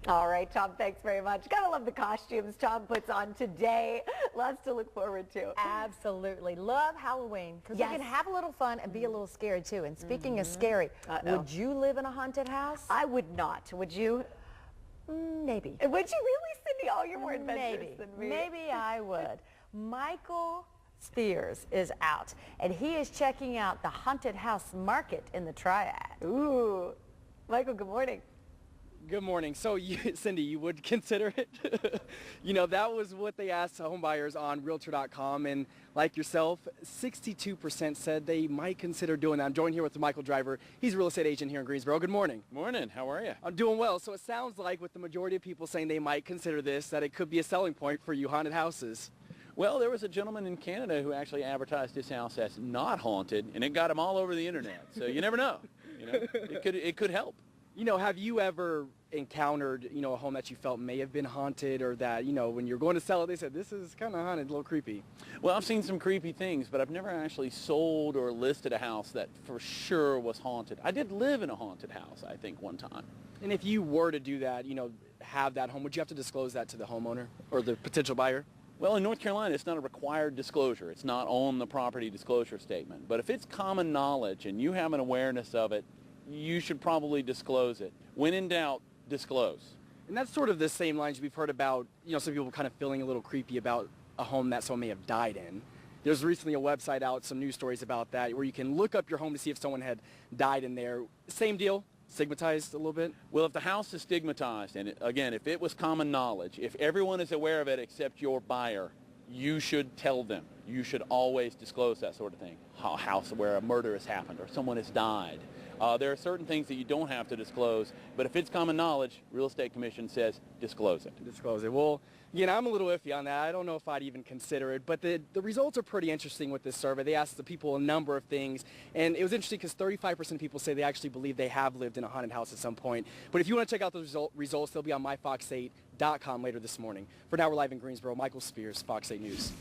All right, Tom, thanks very much. Gotta love the costumes Tom puts on today. Lots to look forward to. Absolutely. Love Halloween because Yes. we can have a little fun and be a little scary too. And speaking of scary, would you live in a haunted house? I would not. Would you? Maybe. Would you really, Cindy? Oh, you're more adventurous Maybe. than me. Maybe I would. Michael Spears is out, and he is checking out the haunted house market in the Triad. Ooh. Michael, good morning. Good morning. So, Cindy, you would consider it? That was what they asked home buyers on Realtor.com, and like yourself, 62% said they might consider doing that. I'm joined here with Michael Driver. He's a real estate agent here in Greensboro. Good morning. Morning. How are you? I'm doing well. So it sounds like with the majority of people saying they might consider this, that it could be a selling point for you haunted houses. Well, there was a gentleman in Canada who actually advertised his house as not haunted, and it got him all over the internet. So you never know. It could help. Have you ever encountered, a home that you felt may have been haunted, or that, when you're going to sell it, they said, this is kind of haunted, a little creepy? Well, I've seen some creepy things, but I've never actually sold or listed a house that for sure was haunted. I did live in a haunted house, I think, one time. And if you were to do that, have that home, would you have to disclose that to the homeowner or the potential buyer? Well, in North Carolina, it's not a required disclosure. It's not on the property disclosure statement. But if it's common knowledge and you have an awareness of it, you should probably disclose it. When in doubt, disclose. And that's sort of the same lines we've heard about, some people kind of feeling a little creepy about a home that someone may have died in. There's recently a website out, some news stories about that, where you can look up your home to see if someone had died in there. Same deal, stigmatized a little bit? Well, if the house is stigmatized, and again, if it was common knowledge, if everyone is aware of it except your buyer, you should tell them. You should always disclose that sort of thing. A house where a murder has happened or someone has died. There are certain things that you don't have to disclose, but if it's common knowledge, Real Estate Commission says disclose it. Disclose it. Well, I'm a little iffy on that. I don't know if I'd even consider it, but the results are pretty interesting with this survey. They asked the people a number of things, and it was interesting because 35% of people say they actually believe they have lived in a haunted house at some point. But if you want to check out those results, they'll be on myfox8.com later this morning. For now, we're live in Greensboro. Michael Spears, Fox 8 News.